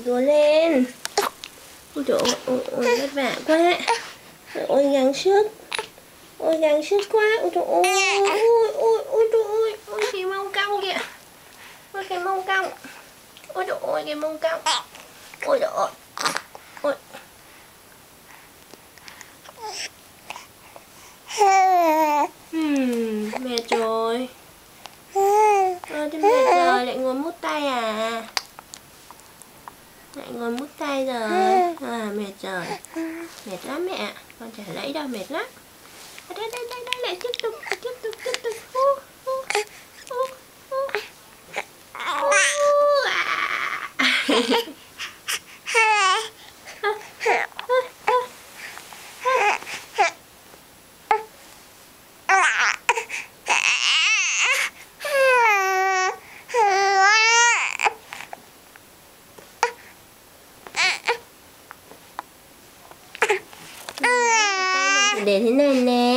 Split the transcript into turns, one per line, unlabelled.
rùa lên. Ôi trời ơi, ôi vất vả quá. Ôi gắng sức. Ôi gắng sức quá. Ôi trời ơi. Ôi trời ơi. Ôi cái mông cong kìa. Ôi cái mông cong. Ôi trời ơi cái mông cong. Ôi trời ơi. Ôi. Mệt rồi. Tôi mệt rồi, lại ngồi mút tay à? Lại ngồi mút tay rồi. Mệt rồi. Mệt lắm mẹ. Con chả lấy đâu, mệt lắm. Đây, lại tiếp tục. Để thế này nè.